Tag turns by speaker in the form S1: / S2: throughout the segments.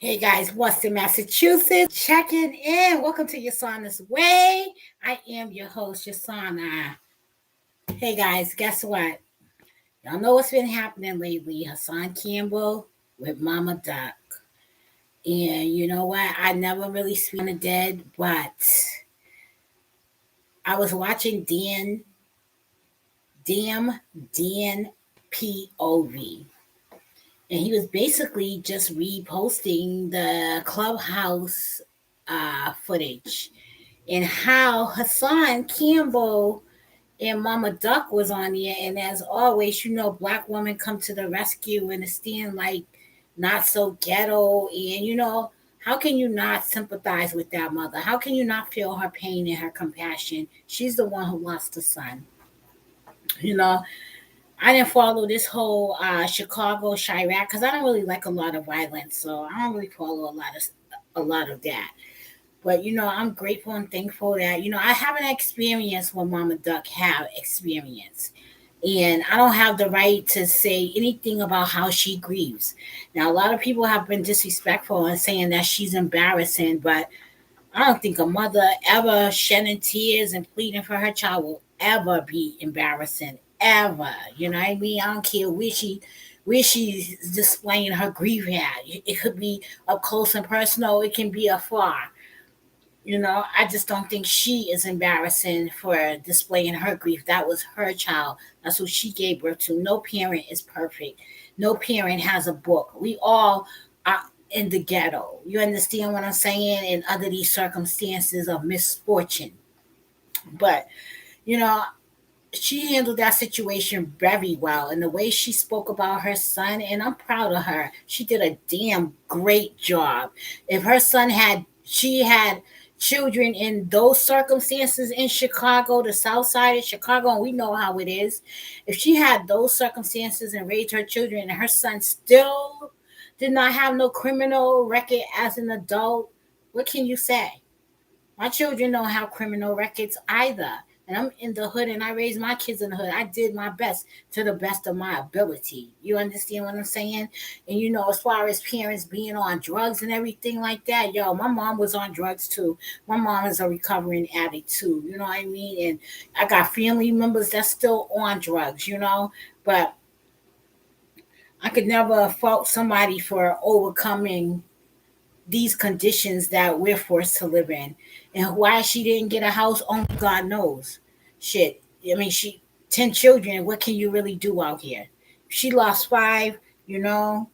S1: Hey guys, Boston, Massachusetts, checking in. Welcome to Yessayana's Way. I am your host, Yessayana. Hey guys, guess what? Y'all know what's been happening lately. Hassan Campbell with Mama Duck. And you know what? I never really speak on the dead, but I was watching Dan POV. And he was basically just reposting the clubhouse footage and how Hassan Campbell and Mama Duck was on there. And as always, black women come to the rescue and stand like not so ghetto. And how can you not sympathize with that mother? How can you not feel her pain and her compassion? She's the one who lost a son. You know, I didn't follow this whole Chicago Chirac because I don't really like a lot of violence, so I don't really follow a lot of that. But I'm grateful and thankful that I haven't experienced what Mama Duck have experienced, and I don't have the right to say anything about how she grieves. Now, a lot of people have been disrespectful and saying that she's embarrassing, but I don't think a mother ever shedding tears and pleading for her child will ever be embarrassing. Ever. You know what I mean? I don't care where she's displaying her grief at. It could be up close and personal, it can be afar. I just don't think she is embarrassing for displaying her grief. That was her child. That's who she gave birth to. No parent is perfect. No parent has a book. We all are in the ghetto. You understand what I'm saying? And under these circumstances of misfortune. But, you know, she handled that situation very well. And the way she spoke about her son, and I'm proud of her, she did a damn great job. If her son she had children in those circumstances in Chicago, the south side of Chicago, and we know how it is. If she had those circumstances and raised her children and her son still did not have no criminal record as an adult, what can you say? My children don't have criminal records either. And I'm in the hood and I raised my kids in the hood. I did my best to the best of my ability. You understand what I'm saying? And as far as parents being on drugs and everything like that, yo, my mom was on drugs too. My mom is a recovering addict too. You know what I mean? And I got family members that's still on drugs. But I could never fault somebody for overcoming these conditions that we're forced to live in. And why she didn't get a house, only God knows. Shit. I mean, 10 children, what can you really do out here? She lost five, you know,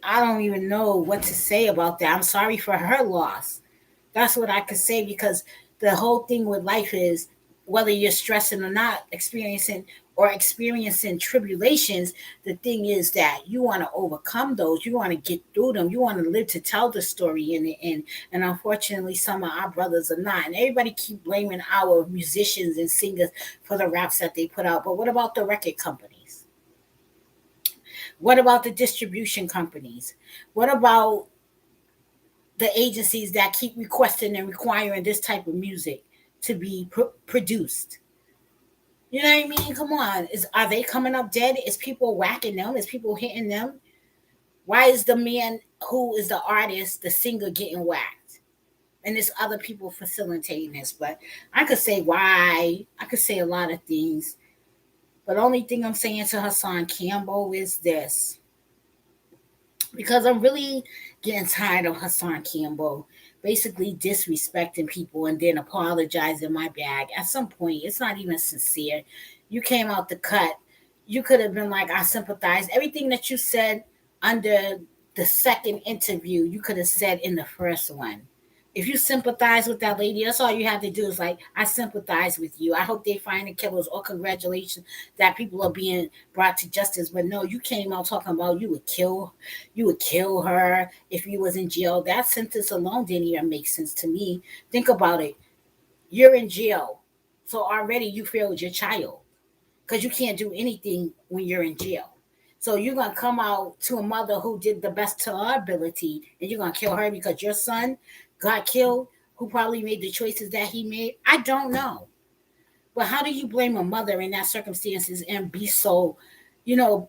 S1: I don't even know what to say about that. I'm sorry for her loss. That's what I could say because the whole thing with life is whether you're stressing or not experiencing tribulations, the thing is that you want to overcome those. You want to get through them. You want to live to tell the story in the end. And unfortunately, some of our brothers are not. And everybody keep blaming our musicians and singers for the raps that they put out. But what about the record companies? What about the distribution companies? What about the agencies that keep requesting and requiring this type of music to be produced? You know what I mean? Come on. Are they coming up dead? Is people whacking them? Is people hitting them? Why is the man who is the artist, the singer, getting whacked? And there's other people facilitating this. But I could say why. I could say a lot of things. But the only thing I'm saying to Hassan Campbell is this. Because I'm really getting tired of Hassan Campbell basically disrespecting people and then apologizing my bag. At some point, it's not even sincere. You came out the cut. You could have been like, I sympathize. Everything that you said under the second interview, you could have said in the first one. If you sympathize with that lady, that's all you have to do is like, I sympathize with you. I hope they find the killers, or congratulations that people are being brought to justice. But no, you came out talking about you would kill her if you was in jail. That sentence alone didn't even make sense to me. Think about it. You're in jail. So already you failed your child because you can't do anything when you're in jail. So you're gonna come out to a mother who did the best to her ability, and you're gonna kill her because your son got killed, who probably made the choices that he made. I don't know, but how do you blame a mother in that circumstances and be so, you know,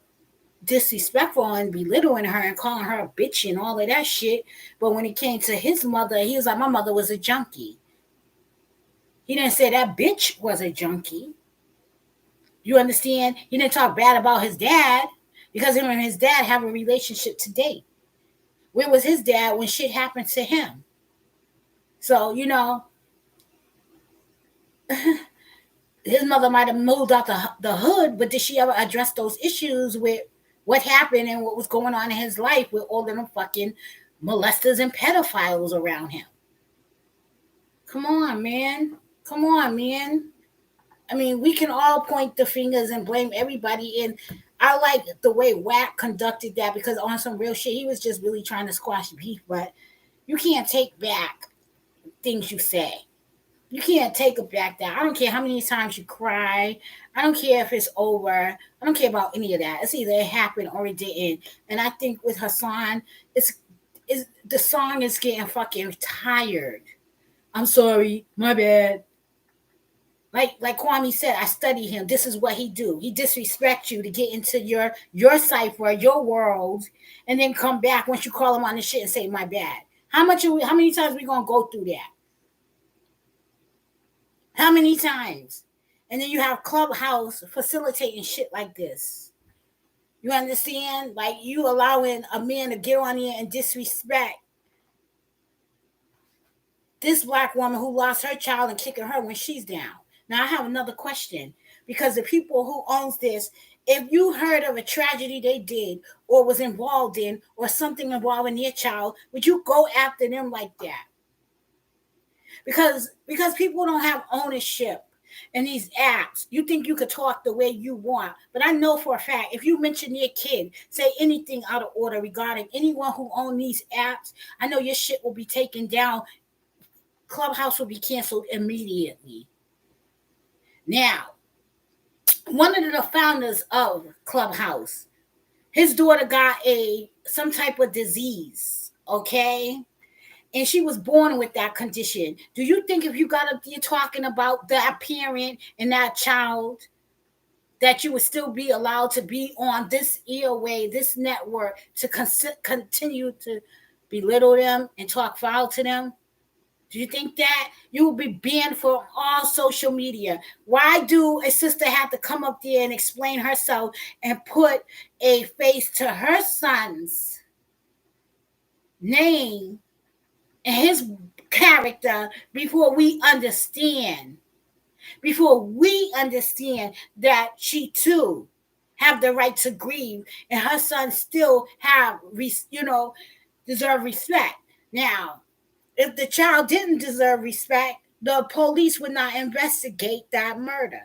S1: disrespectful and belittling her and calling her a bitch and all of that shit. But when it came to his mother, he was like, my mother was a junkie. He didn't say that bitch was a junkie. You understand? He didn't talk bad about his dad because him and his dad have a relationship today. Where was his dad when shit happened to him? So, his mother might have moved out the hood, but did she ever address those issues with what happened and what was going on in his life with all of them fucking molesters and pedophiles around him? Come on, man. Come on, man. I mean, we can all point the fingers and blame everybody. And I like the way Wack conducted that because on some real shit, he was just really trying to squash beef. But you can't take back things you say. You can't take it back that. I don't care how many times you cry. I don't care if it's over. I don't care about any of that. It's either it happened or it didn't. And I think with Hassan, it's the song is getting fucking tired. I'm sorry, my bad. Like Kwame said, I study him. This is what he do. He disrespect you to get into your cipher, your world, and then come back once you call him on the shit and say my bad. How many times we gonna go through that? How many times? And then you have Clubhouse facilitating shit like this. You understand? Like you allowing a man to get on here and disrespect this black woman who lost her child and kicking her when she's down. Now I have another question because the people who owns this, if you heard of a tragedy they did or was involved in or something involving their child, would you go after them like that? Because people don't have ownership in these apps. You think you could talk the way you want, but I know for a fact if you mention your kid, say anything out of order regarding anyone who owns these apps, I know your shit will be taken down. Clubhouse will be canceled immediately. Now, one of the founders of Clubhouse, his daughter got some type of disease, okay? And she was born with that condition. Do you think if you got up there talking about that parent and that child, that you would still be allowed to be on this airway, this network, to continue to belittle them and talk foul to them? Do you think that you will be banned from all social media? Why do a sister have to come up there and explain herself and put a face to her son's name and his character before we understand that she too have the right to grieve and her son still have deserve respect? Now, if the child didn't deserve respect, the police would not investigate that murder.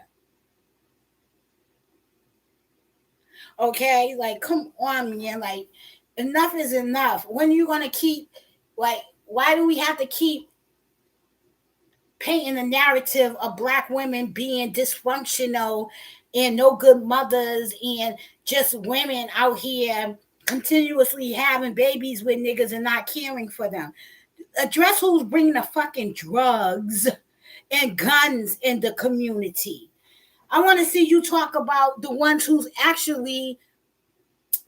S1: Okay, like come on, man. Like enough is enough. When are you gonna keep why do we have to keep painting the narrative of black women being dysfunctional and no good mothers and just women out here continuously having babies with niggas and not caring for them? Address who's bringing the fucking drugs and guns in the community. I want to see you talk about the ones who's actually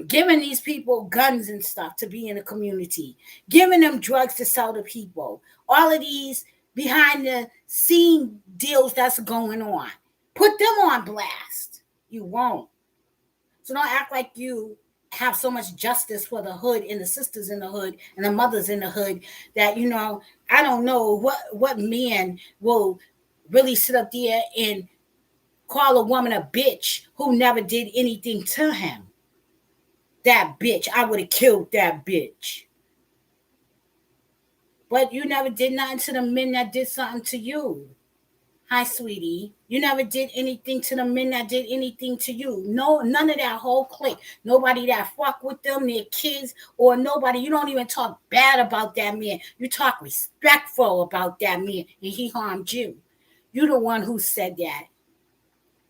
S1: giving these people guns and stuff to be in the community, giving them drugs to sell to people. All of these behind the scene deals that's going on. Put them on blast. You won't. So don't act like you have so much justice for the hood and the sisters in the hood and the mothers in the hood that I don't know what man will really sit up there and call a woman a bitch who never did anything to him. That bitch, I would have killed that bitch. But you never did nothing to the men that did something to you. Hi, sweetie. You never did anything to the men that did anything to you. No, none of that whole clique. Nobody that fuck with them, their kids, or nobody. You don't even talk bad about that man. You talk respectful about that man, and he harmed you. You the one who said that.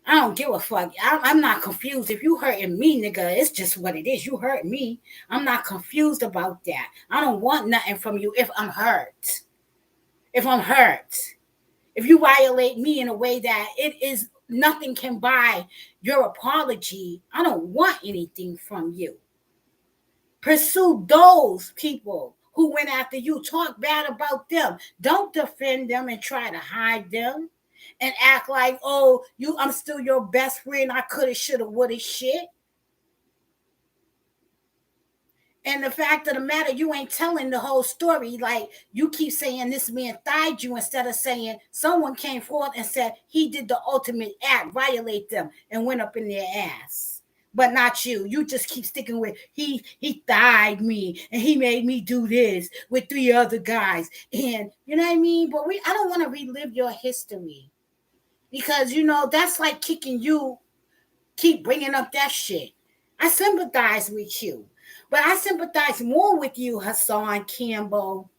S1: I don't give a fuck. I'm not confused. If you hurting me, nigga, it's just what it is. You hurt me. I'm not confused about that. I don't want nothing from you if I'm hurt. If you violate me in a way that it is nothing can buy your apology. I don't want anything from you. Pursue those people who went after you. Talk bad about them. Don't defend them and try to hide them and act like, oh, I'm still your best friend. I coulda, shoulda, woulda shit. And the fact of the matter, you ain't telling the whole story. Like, you keep saying this man thied you instead of saying someone came forth and said he did the ultimate act, violate them, and went up in their ass. But not you. You just keep sticking with he thied me and he made me do this with 3 other guys. And you know what I mean? But I don't want to relive your history. Because that's like kicking you, keep bringing up that shit. I sympathize with you. But I sympathize more with you, Hassan Campbell,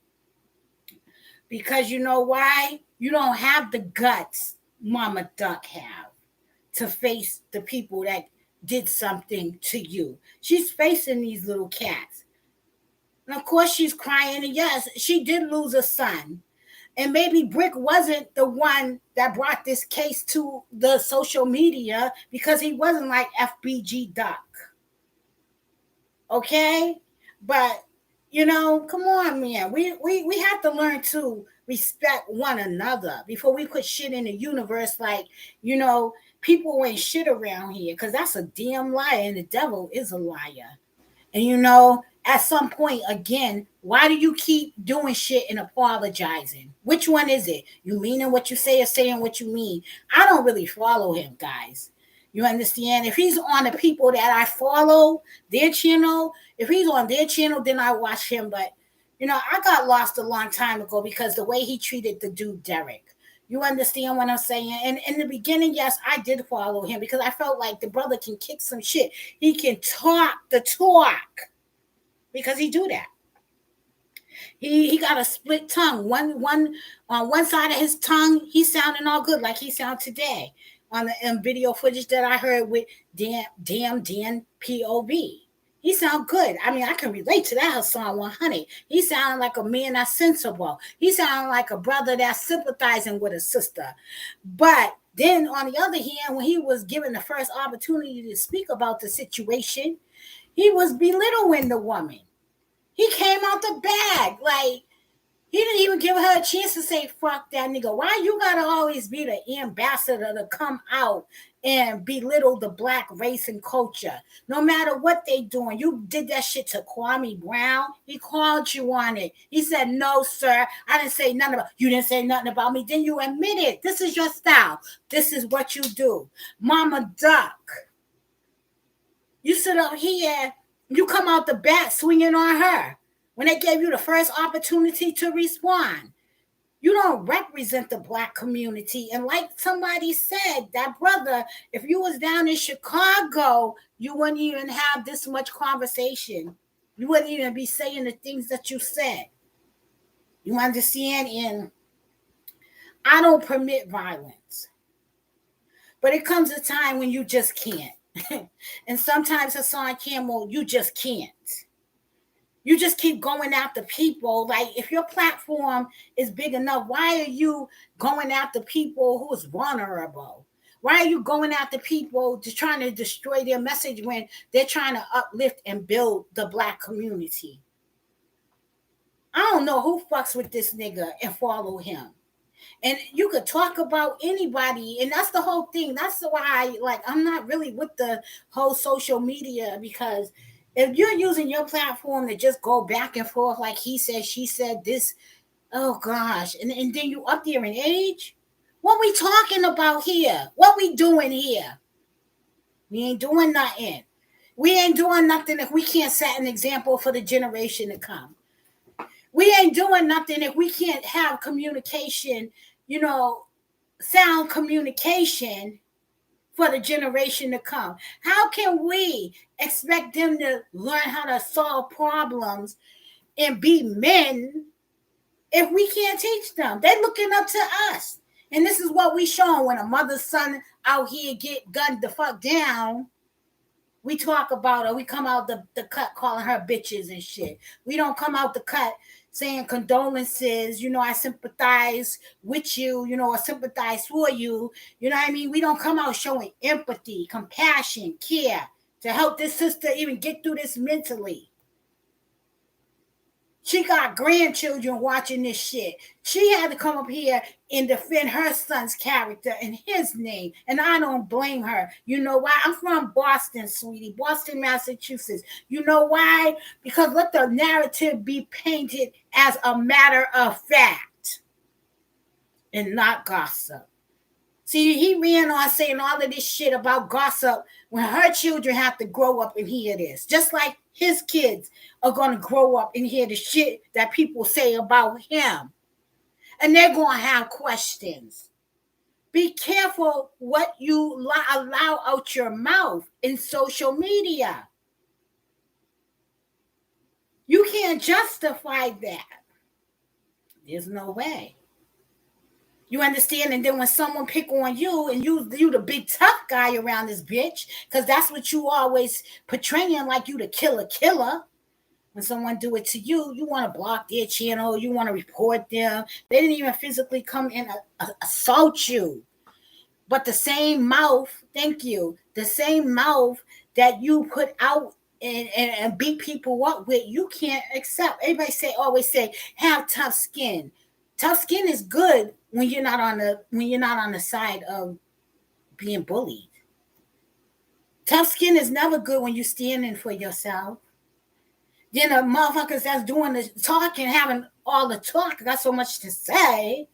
S1: because you know why? You don't have the guts Mama Duck have to face the people that did something to you. She's facing these little cats. And of course she's crying. And yes, she did lose a son. And maybe Brick wasn't the one that brought this case to the social media because he wasn't like FBG Duck. Okay? But come on, man. We have to learn to respect one another before we put shit in the universe like, people ain't shit around here, because that's a damn lie, and the devil is a liar. And at some point, again, why do you keep doing shit and apologizing? Which one is it? You meaning what you say or saying what you mean? I don't really follow him, guys. You understand? If he's on the people that I follow, their channel, if he's on their channel, then I watch him. But, I got lost a long time ago because the way he treated the dude, Derek. You understand what I'm saying? And in the beginning, yes, I did follow him because I felt like the brother can kick some shit. He can talk the talk because he do that. He got a split tongue. One on one side of his tongue, he's sounding all good like he sound today on the video footage that I heard with Dan POV. He sound good. I mean, I can relate to that Hassan 100. He sounded like a man that's sensible. He sounded like a brother that's sympathizing with a sister. But then on the other hand, when he was given the first opportunity to speak about the situation, he was belittling the woman. He came out the bag. Like, he didn't even give her a chance to say, fuck that nigga. Why you gotta always be the ambassador to come out and belittle the black race and culture? No matter what they doing. You did that shit to Kwame Brown. He called you on it. He said, no, sir. I didn't say nothing about you. Didn't say nothing about me. Then you admit it. This is your style. This is what you do. Mama Duck. You sit up here, you come out the bat swinging on her when they gave you the first opportunity to respond. You don't represent the black community. And like somebody said, that brother, if you was down in Chicago, you wouldn't even have this much conversation. You wouldn't even be saying the things that you said. You understand? And I don't permit violence. But it comes a time when you just can't. And sometimes, Hassan Campbell, you just can't. You just keep going after people. Like, if your platform is big enough, why are you going after people who is vulnerable? Why are you going after people just trying to destroy their message when they're trying to uplift and build the black community? I don't know who fucks with this nigga and follow him. And you could talk about anybody, and that's the whole thing. That's why, I'm not really with the whole social media, because if you're using your platform to just go back and forth like he said, she said, this, oh gosh, and then you up there in age, what we talking about here? What we doing here? We ain't doing nothing. We ain't doing nothing if we can't set an example for the generation to come. We ain't doing nothing if we can't have communication, sound communication for the generation to come. How can we expect them to learn how to solve problems and be men if we can't teach them? They're looking up to us. And this is what we showing when a mother's son out here get gunned the fuck down. We talk about her. We come out the cut calling her bitches and shit. We don't come out the cut saying condolences. I sympathize with you. I sympathize for you. You know what I mean? We don't come out showing empathy, compassion, care to help this sister even get through this mentally. She got grandchildren watching this shit. She had to come up here and defend her son's character and his name. And I don't blame her. You know why? I'm from Boston, sweetie. Boston, Massachusetts. You know why? Because let the narrative be painted as a matter of fact and not gossip. See, he ran on saying all of this shit about gossip when her children have to grow up and hear this. Just like his kids are going to grow up and hear the shit that people say about him. And they're going to have questions. Be careful what you allow out your mouth in social media. You can't justify that. There's no way. You understand? And then when someone pick on you and you the big tough guy around this bitch, because that's what you always portraying, like you the killer. When someone do it to you, you want to block their channel, you want to report them. They didn't even physically come and assault you. But the same mouth, thank you, the same mouth that you put out and beat people up with, you can't accept. Everybody always say, have tough skin. Tough skin is good when you're not on the side of being bullied. Tough skin is never good when you're standing for yourself. Then the motherfuckers that's doing the talking, having all the talk, got so much to say,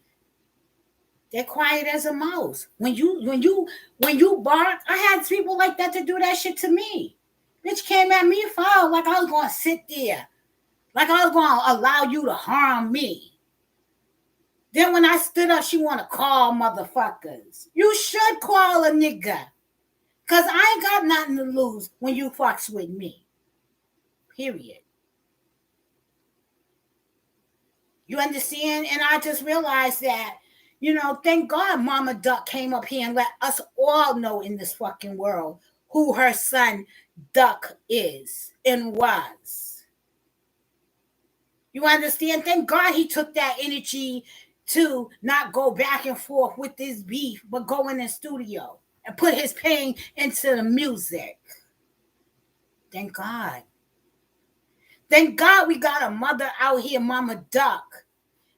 S1: they're quiet as a mouse. When you bark, I had people like that to do that shit to me. Bitch came at me foul like I was gonna sit there, like I was gonna allow you to harm me. Then when I stood up, she want to call motherfuckers. You should call a nigga. Because I ain't got nothing to lose when you fucks with me. Period. You understand? And I just realized that, thank God Mama Duck came up here and let us all know in this fucking world who her son Duck is and was. You understand? Thank God he took that energy to not go back and forth with this beef, but go in the studio and put his pain into the music. Thank God. Thank God we got a mother out here, Mama Duck,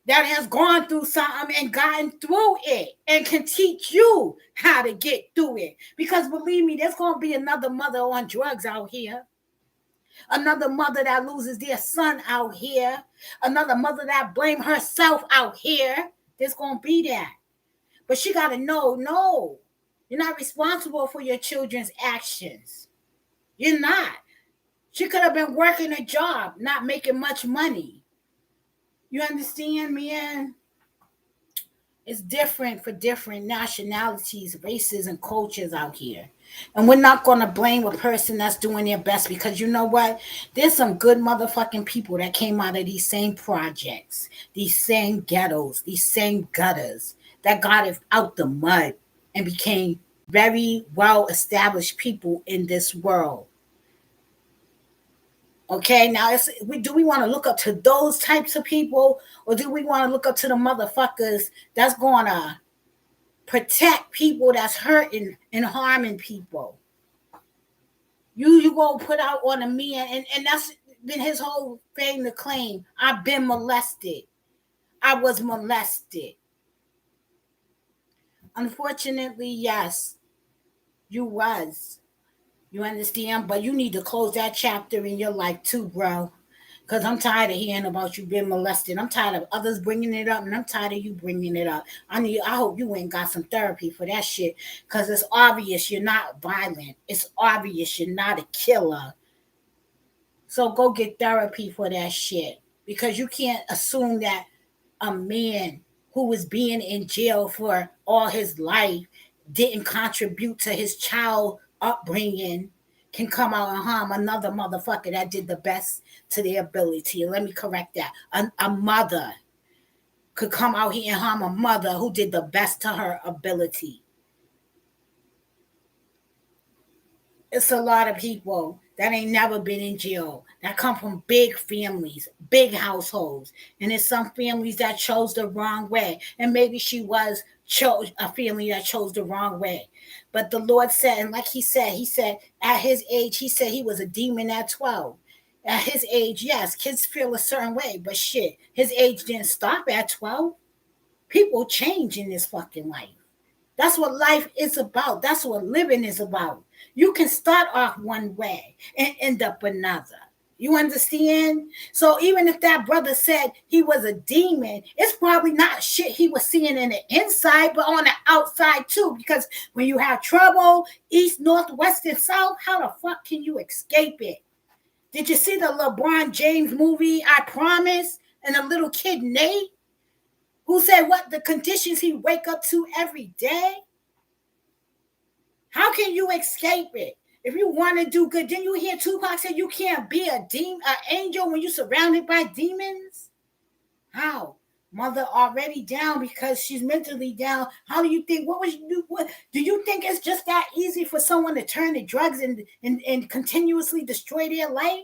S1: that has gone through something and gotten through it and can teach you how to get through it. Because believe me, there's going to be another mother on drugs out here. Another mother that loses their son out here. Another mother that blame herself out here. There's going to be that. But she got to know, no, you're not responsible for your children's actions. You're not. She could have been working a job, not making much money. You understand, man? It's different for different nationalities, races, and cultures out here. And we're not going to blame a person that's doing their best, because you know what? There's some good motherfucking people that came out of these same projects, these same ghettos, these same gutters, that got it out the mud and became very well-established people in this world. Okay, now do we want to look up to those types of people, or do we want to look up to the motherfuckers that's going to protect people that's hurting and harming people? You go put out on a man, and that's been his whole thing to claim. I've been molested. I was molested. Unfortunately, yes, you was. You understand? But you need to close that chapter in your life too, bro. Because I'm tired of hearing about you being molested. I'm tired of others bringing it up, and I'm tired of you bringing it up. I hope you ain't got some therapy for that shit, because it's obvious you're not violent. It's obvious you're not a killer. So go get therapy for that shit, because you can't assume that a man who was being in jail for all his life didn't contribute to his child upbringing can come out and harm another motherfucker that did the best to their ability. And let me correct that. A mother could come out here and harm a mother who did the best to her ability. It's a lot of people that ain't never been in jail that come from big families, big households. And it's some families that chose the wrong way. And maybe she was chose a family that chose the wrong way. But the Lord said, and like he said, at his age, he said he was a demon at 12. At his age, yes, kids feel a certain way, but shit, his age didn't stop at 12. People change in this fucking life. That's what life is about. That's what living is about. You can start off one way and end up another. You understand? So even if that brother said he was a demon, it's probably not shit he was seeing in the inside, but on the outside too. Because when you have trouble, east, north, west, and south, how the fuck can you escape it? Did you see the LeBron James movie, I Promise? And the little kid Nate, who said what the conditions he wake up to every day? How can you escape it? If you want to do good, didn't you hear Tupac say you can't be a demon, an angel when you're surrounded by demons? How? Mother already down because she's mentally down. How do you think? What was you do? What do you think it's just that easy for someone to turn to drugs and continuously destroy their life?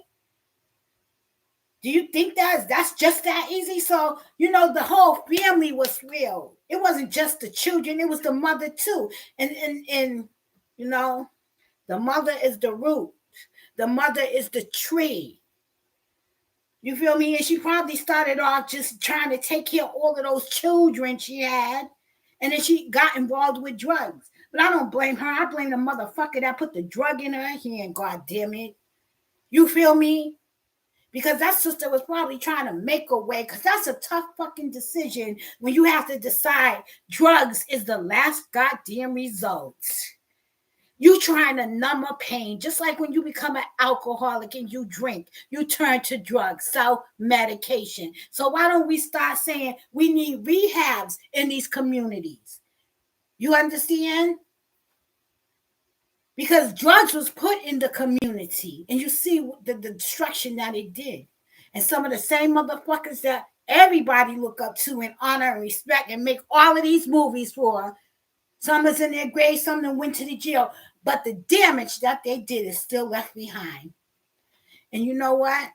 S1: Do you think that's just that easy? So, the whole family was real. It wasn't just the children, it was the mother too. And you know, the mother is the root. The mother is the tree. You feel me? And she probably started off just trying to take care of all of those children she had. And then she got involved with drugs. But I don't blame her. I blame the motherfucker that put the drug in her hand, god damn it. You feel me? Because that sister was probably trying to make a way, because that's a tough fucking decision when you have to decide drugs is the last goddamn result. You trying to numb a pain, just like when you become an alcoholic and you drink, you turn to drugs, self-medication. So why don't we start saying we need rehabs in these communities? You understand? Because drugs was put in the community, and you see the destruction that it did. And some of the same motherfuckers that everybody look up to and honor and respect and make all of these movies for, some is in their grave, some of them went to the jail, but the damage that they did is still left behind. And you know what?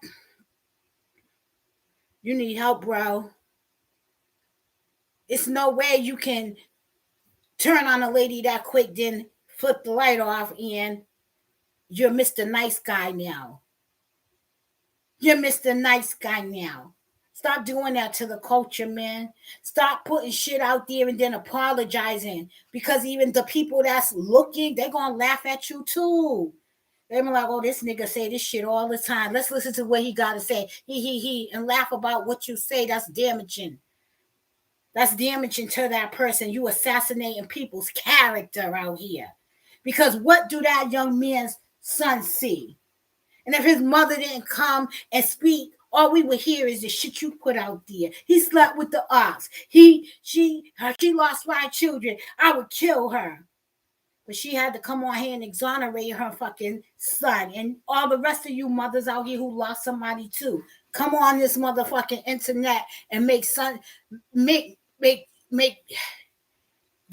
S1: You need help, bro. It's no way you can turn on a lady that quick, then flip the light off, and you're Mr. Nice Guy now. You're Mr. Nice Guy now. Stop doing that to the culture, man. Stop putting shit out there and then apologizing. Because even the people that's looking, they're going to laugh at you too. They're like, oh, this nigga say this shit all the time. Let's listen to what he got to say. He, and laugh about what you say. That's damaging. That's damaging to that person. You assassinating people's character out here. Because what do that young man's son see? And if his mother didn't come and speak, all we would hear is the shit you put out there. He slept with the ox. She lost 5 children. I would kill her. But she had to come on here and exonerate her fucking son. And all the rest of you mothers out here who lost somebody too. Come on this motherfucking internet and make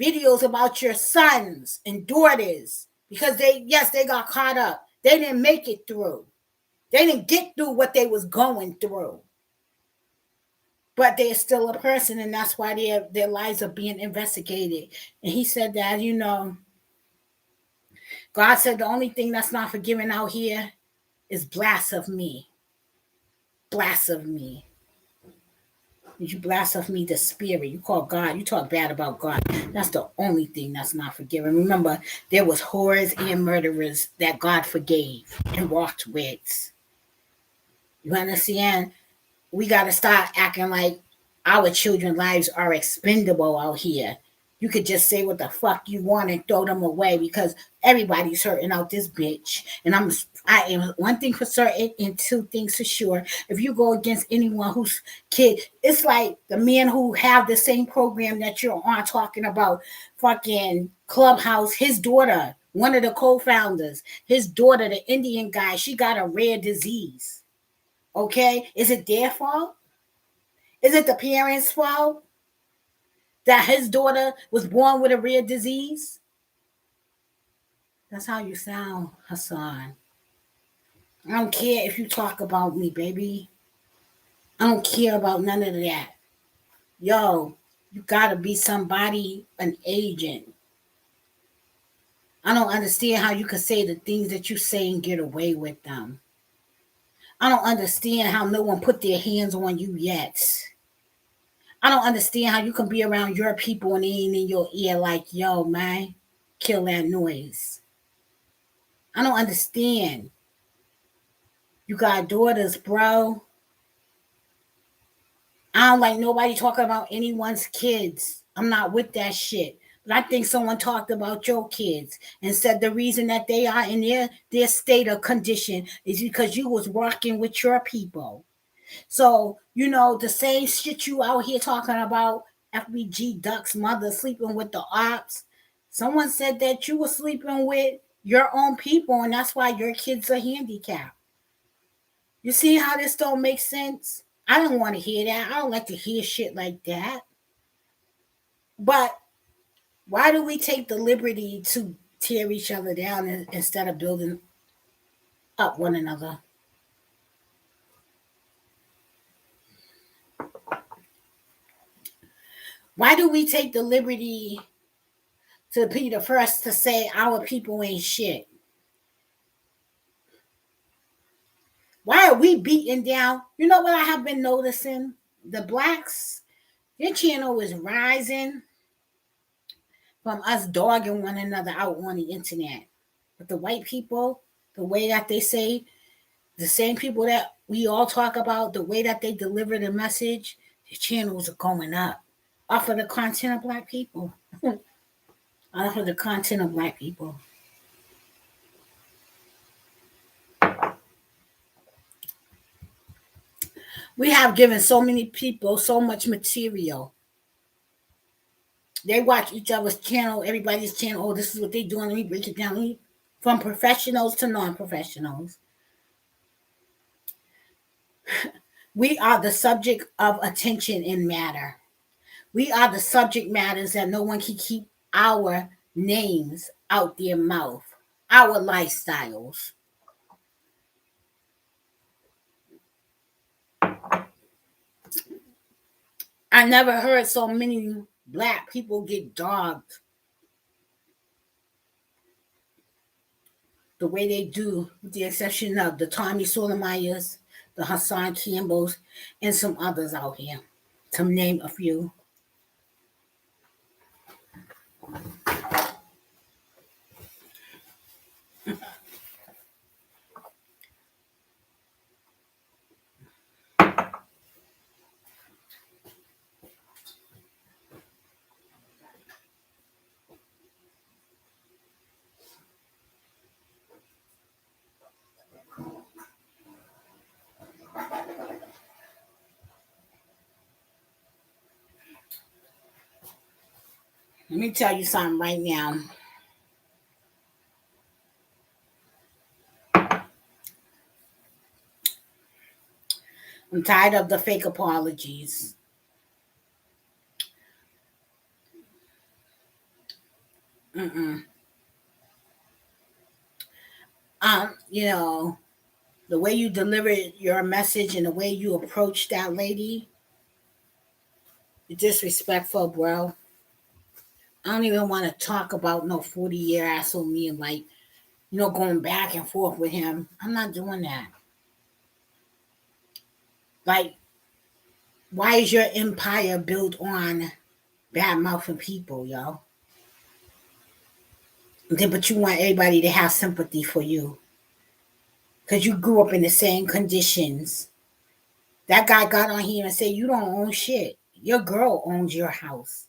S1: videos about your sons and daughters. Because they got caught up. They didn't make it through. They didn't get through what they was going through. But they're still a person, and that's why their lives are being investigated. And he said that, God said the only thing that's not forgiven out here is blasphemy. Blasphemy. You blaspheme the spirit. You call God. You talk bad about God. That's the only thing that's not forgiven. Remember, there was whores and murderers that God forgave and walked with. You understand? We got to start acting like our children's lives are expendable out here. You could just say what the fuck you want and throw them away because everybody's hurting out this bitch. And I am one thing for certain and 2 things for sure. If you go against anyone who's kid, it's like the men who have the same program that you're on talking about, fucking Clubhouse, his daughter, one of the co-founders, his daughter, the Indian guy, she got a rare disease. Okay? Is it their fault? Is it the parents' fault that his daughter was born with a rare disease? That's how you sound, Hassan. I don't care if you talk about me, baby. I don't care about none of that. Yo, you gotta be somebody, an agent. I don't understand how you can say the things that you say and get away with them. I don't understand how no one put their hands on you yet. I don't understand how you can be around your people and they ain't in your ear like, yo, man, kill that noise. I don't understand. You got daughters, bro. I don't like nobody talking about anyone's kids. I'm not with that shit. But I think someone talked about your kids and said the reason that they are in their state of condition is because you was working with your people. So, the same shit you out here talking about FBG Duck's mother sleeping with the ops. Someone said that you were sleeping with your own people and that's why your kids are handicapped. You see how this don't make sense? I don't want to hear that. I don't like to hear shit like that. But why do we take the liberty to tear each other down instead of building up one another? Why do we take the liberty to be the first to say our people ain't shit? Why are we beating down? You know what I have been noticing? The blacks, their channel is rising from us dogging one another out on the internet. But the white people, the way that they say, the same people that we all talk about, the way that they deliver the message, the channels are going up. Off of the content of black people. Off of the content of black people. We have given so many people so much material. They watch each other's channel, everybody's channel. Oh, this is what they doing. Let me break it down. From professionals to non-professionals. We are the subject of attention and matter. We are the subject matters that no one can keep our names out their mouth, our lifestyles. I never heard so many black people get dogged the way they do, with the exception of the Tommy Sotomayers, the Hassan Campbells, and some others out here, to name a few. Let me tell you something right now. I'm tired of the fake apologies. Mm-mm. You know, the way you delivered your message and the way you approached that lady, disrespectful, bro. I don't even want to talk about no 40-year asshole me and like, going back and forth with him. I'm not doing that. Like, why is your empire built on bad mouthing people, yo? But you want everybody to have sympathy for you because you grew up in the same conditions. That guy got on here and said, you don't own shit. Your girl owns your house.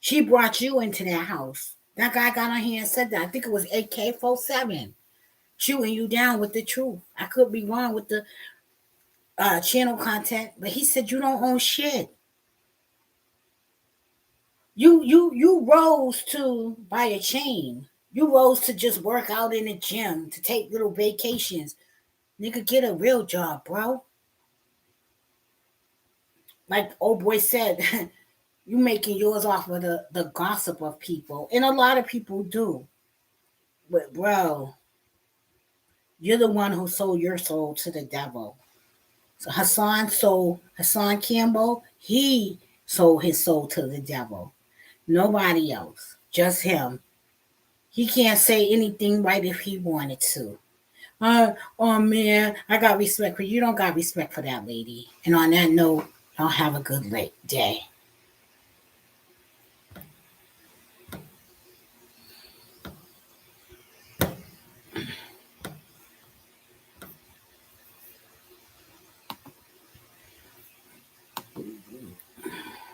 S1: She brought you into that house. That guy got on here and said that. I think it was AK-47 chewing you down with the truth. I could be wrong with the channel content, but he said you don't own shit. You rose to buy a chain. You rose to just work out in the gym, to take little vacations. Nigga, get a real job, bro. Like old boy said, you making yours off of the gossip of people. And a lot of people do. But bro, you're the one who sold your soul to the devil. So Hassan Campbell, he sold his soul to the devil. Nobody else. Just him. He can't say anything right if he wanted to. Oh man, I got respect for you. You don't got respect for that lady. And on that note, y'all have a good day.